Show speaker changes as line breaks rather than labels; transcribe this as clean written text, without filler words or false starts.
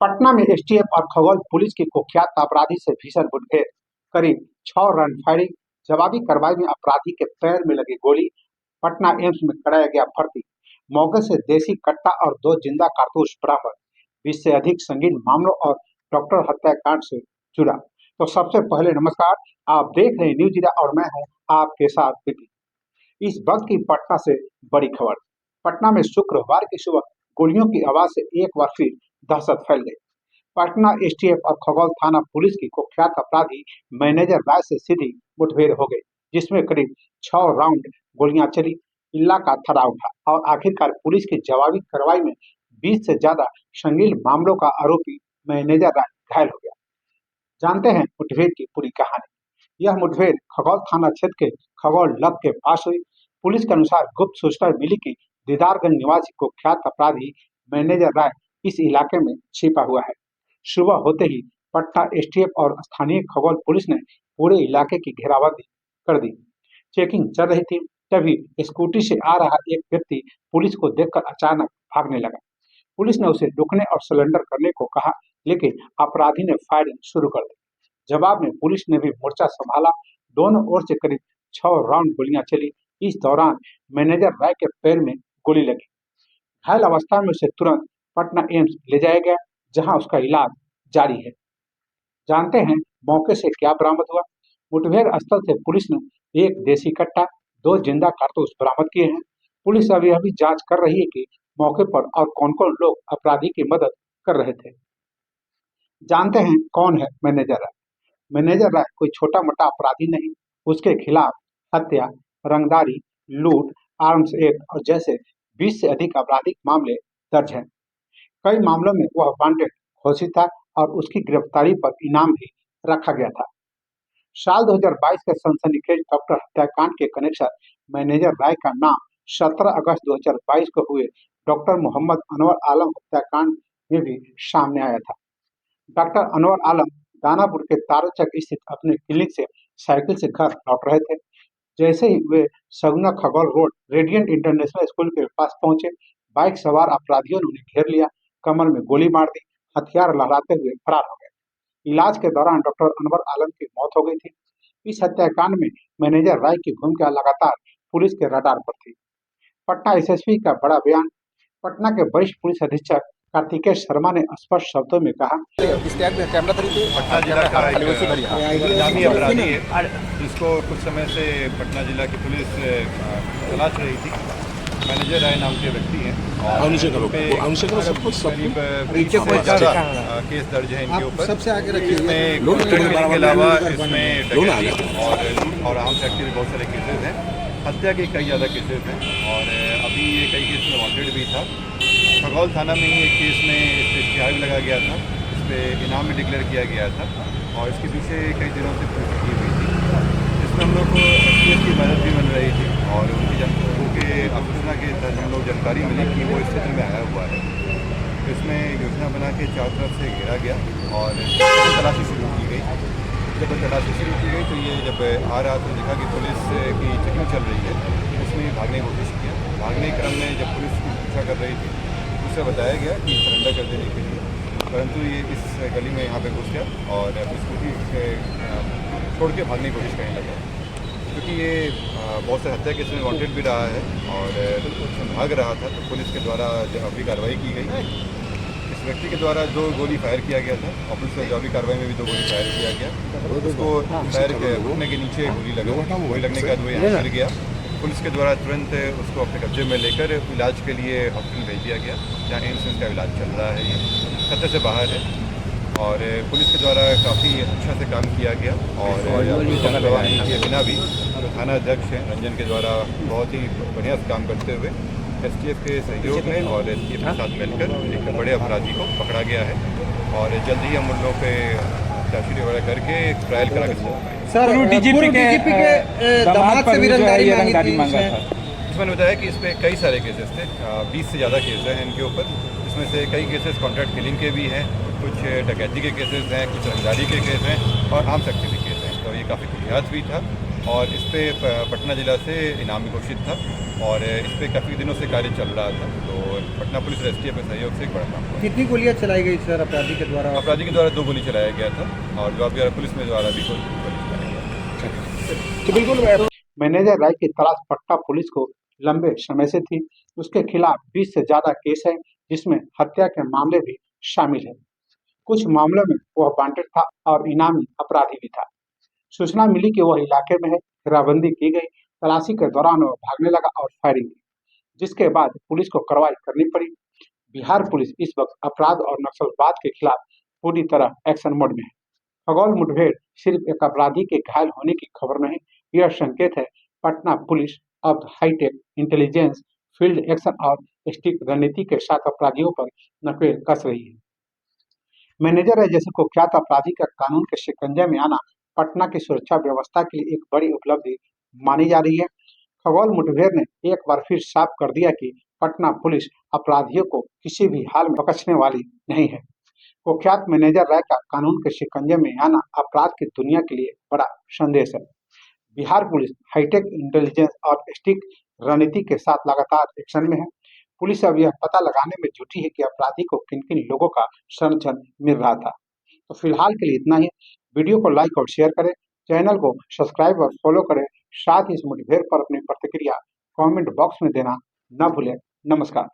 पटना में एसटीएफ और खगौल पुलिस की कुख्यात अपराधी से भीषण मुठभेड़, करीब 6 राउंड फायरिंग, जवाबी कार्रवाई में अपराधी के पैर में लगी गोली, पटना एम्स में कराया गया भर्ती, मौके से देसी कट्टा और 2 जिंदा कारतूस बरामद, 20 से अधिक संगीन मामलों और डॉक्टर हत्याकांड से जुड़ा। तो सबसे पहले नमस्कार, आप देख रहे हैं न्यूज इंडिया और मैं हूं आपके साथ विपिन। इस वक्त की पटना से बड़ी खबर। पटना में शुक्रवार की सुबह गोलियों की आवाज से एक बार फिर दहशत फैल गई। पटना एसटीएफ और खगौल थाना पुलिस की कुख्यात अपराधी मैनेजर राय से सीधी मुठभेड़ हो गई, जिसमें करीब 6 राउंड गोलियां चली, इलाका थरा उठा और आखिरकार पुलिस की जवाबी कार्रवाई में 20 से ज्यादा संगीन मामलों का आरोपी मैनेजर राय घायल हो गया। जानते हैं मुठभेड़ की पूरी कहानी। यह मुठभेड़ खगौल थाना क्षेत्र के खगौल लग के पास हुई। पुलिस के अनुसार गुप्त सूचना मिली कि दीदारगंज निवासी कुख्यात अपराधी मैनेजर राय इस इलाके में छिपा हुआ है। सुबह होते ही पटना एसटीएफ और स्थानीय खगौल पुलिस ने पूरे इलाके की घेराबंदी कर दी। चेकिंग चल रही थी, तभी स्कूटी से आ रहा एक व्यक्ति पुलिस को देखकर अचानक भागने लगा। पुलिस ने उसे रुकने और सरेंडर करने को कहा, लेकिन अपराधी ने फायरिंग शुरू कर दी। जवाब में पुलिस ने भी मोर्चा संभाला। दोनों ओर से करीब 6 राउंड गोलियां चली। इस दौरान मैनेजर राय के पैर में गोली लगी। घायल अवस्था में उसे तुरंत पटना एम्स ले जाया गया, जहां उसका इलाज जारी है। जानते हैं मौके से क्या बरामद हुआ। मुठभेड़ स्थल से पुलिस ने एक देसी कट्टा, 2 जिंदा कारतूस बरामद किए हैं। पुलिस अभी अभी जांच कर रही है कि मौके पर और कौन कौन लोग अपराधी की मदद कर रहे थे। जानते हैं कौन है मैनेजर राय। मैनेजर राय कोई छोटा मोटा अपराधी नहीं। उसके खिलाफ हत्या, रंगदारी, लूट, आर्म्स एक्ट और जैसे 20 से अधिक आपराधिक मामले दर्ज हैं। कई मामलों में वह वांटेड घोषित था और उसकी गिरफ्तारी पर इनाम भी रखा गया था। साल 2022 के सनसनीखेज डॉक्टर हत्याकांड के कनेक्शन मैनेजर राय का नाम 17 अगस्त 2022 को हुए डॉक्टर मोहम्मद अनवर आलम हत्याकांड में भी सामने आया था। डॉक्टर अनवर आलम दानापुर के तारोचक स्थित अपने क्लिनिक से साइकिल से घर लौट रहे थे। जैसे ही वे Saguna Khagaul road radiant international school के पास पहुंचे, बाइक सवार अपराधियों ने उन्हें घेर लिया, कमर में गोली मार दी, हथियार लहराते हुए फरार हो गए। इलाज के दौरान डॉक्टर अनवर आलम की मौत हो गई थी। इस हत्याकांड में मैनेजर राय की भूमिका लगातार पुलिस के रडार पर थी। पटना एसएसपी का बड़ा बयान। पटना के वरिष्ठ पुलिस अधीक्षक कार्तिकेय शर्मा ने स्पष्ट शब्दों में कहा,
पटना जिला का एक नामी अपराधी है जिसको कुछ समय से पटना जिला की पुलिस तलाश रही थी। मैनेजर राय नाम के व्यक्ति हैं और करीब केस दर्ज है इनके ऊपर। इसमें के अलावा इसमें डकैती और आर्म्स एक्ट के बहुत सारे केसेस हैं। हत्या के कई ज़्यादा केसेस हैं और अभी ये कई केस में वांटेड भी था। खगौल थाना में ही एक केस में इस पर इश्तिहार भी लगाया गया था, इस पर इनाम भी डिक्लेयर किया गया था और इसके पीछे कई दिनों से कोशिश की हुई थी। इसमें हम लोग को एसटीएफ की मदद भी मिल रही थी और उनके सूचना के तहत हम लोग जानकारी मिली कि वो इस क्षेत्र में आया हुआ है। इसमें योजना बना के चारों तरफ से घेरा गया और तलाशी शुरू की गई। जब तलाशी शुरू की गई तो ये जब आ रहा तो देखा कि पुलिस की चेकिंग चल रही है, उसमें भागने की कोशिश किया। भागने के क्रम में जब पुलिस की पूछा कर रही थी, उससे बताया गया कि सरेंडर कर देने के लिए, परंतु ये इस गली में यहाँ पे घुस गया और अपनी स्कूटी छोड़ के भागने की कोशिश करने लगा। क्योंकि ये बहुत से हत्या केस में वांटेड भी रहा है और भाग रहा था, तो पुलिस के द्वारा जवाबी कार्रवाई की गई। इस व्यक्ति के द्वारा 2 गोली फायर किया गया था और पुलिस की जवाबी कार्रवाई में भी 2 गोली फायर किया गया। उसको पैर के घुटने के नीचे गोली लगा, गोली लगने के बाद वो यहाँ गिर गया। पुलिस के द्वारा तुरंत उसको अपने कब्जे में लेकर इलाज के लिए हॉस्पिटल भेज दिया गया, जहाँ एम्स में इसका इलाज चल रहा है। ये खतरे से बाहर है और पुलिस के द्वारा काफ़ी अच्छा से काम किया गया और गवाही के बिना भी जो थाना अध्यक्ष हैं रंजन के द्वारा बहुत ही बढ़िया से काम करते हुए एसटीएफ के सहयोग में और एसटीएफ के साथ मिलकर एक बड़े अपराधी को पकड़ा गया है और जल्द ही हम उन लोगों पे चार्जशीट वगैरह करके ट्रायल करा के
सर डीजीपी के दामाद से भी रंगदारी मांगा था।
मैंने बताया कि इस पर कई सारे केसेस थे, 20 से ज़्यादा केसेस हैं इनके ऊपर। इसमें से कई केसेस कॉन्ट्रैक्ट किलिंग के भी हैं, कुछ डकैती के केसेस हैं, कुछ रंगदारी के केस हैं और आर्म्स एक्ट के भी केस हैं। तो ये काफ़ी कुख्यात भी था और इस पे पटना जिला से इनाम भी घोषित था और इस पे काफ़ी दिनों से कार्य चल रहा था। तो पटना पुलिस और एसटीएफ के सहयोग से एक बड़ा काम हुआ।
कितनी गोलियां चलाई गई सर अपराधी के द्वारा?
अपराधी के द्वारा 2 गोली चलाया गया था और जवाबी पुलिस में द्वारा भी गोली चलाया गया।
तो बिल्कुल मैनेजर राय की तलाश पटना पुलिस को लंबे समय से थी। उसके खिलाफ 20 से ज्यादा केस है, जिसमें हत्या के मामले भी शामिल है। कुछ मामलों में वह वांटेड था और इनामी अपराधी भी था। सूचना मिली कि वह इलाके में है, घेराबंदी की गई। तलाशी के दौरान वह भागने लगा और फायरिंग की, जिसके बाद पुलिस को कार्रवाई करनी पड़ी। बिहार पुलिस इस वक्त अपराध और नक्सलवाद के खिलाफ पूरी तरह एक्शन मोड में है। खगौल मुठभेड़ सिर्फ एक अपराधी के घायल होने की खबर नहीं, यह संकेत है पटना पुलिस अब हाईटेक इंटेलिजेंस, फील्ड एक्शन और स्टिक रणनीति के साथ अपराधियों पर नकेल कस रही है। मैनेजर है जैसे कुख्यात अपराधी का कानून के शिकंजे में आना पटना की सुरक्षा व्यवस्था के लिए एक बड़ी उपलब्धि मानी जा रही है। खगौल मुठभेड़ ने एक बार फिर साफ कर दिया कि पटना पुलिस अपराधियों को किसी भी हाल में बख्शने वाली नहीं है। कुख्यात मैनेजर राय का कानून के शिकंजे में आना अपराध की दुनिया के लिए बड़ा संदेश है। बिहार पुलिस हाईटेक इंटेलिजेंस और स्टिक रणनीति के साथ लगातार एक्शन में है। पुलिस अब यह पता लगाने में जुटी है कि अपराधी को किन किन लोगों का संरक्षण मिल रहा था। तो फिलहाल के लिए इतना ही। वीडियो को लाइक और शेयर करें, चैनल को सब्सक्राइब और फॉलो करें। साथ ही इस मुठभेड़ पर अपनी प्रतिक्रिया कमेंट बॉक्स में देना न भूलें। नमस्कार।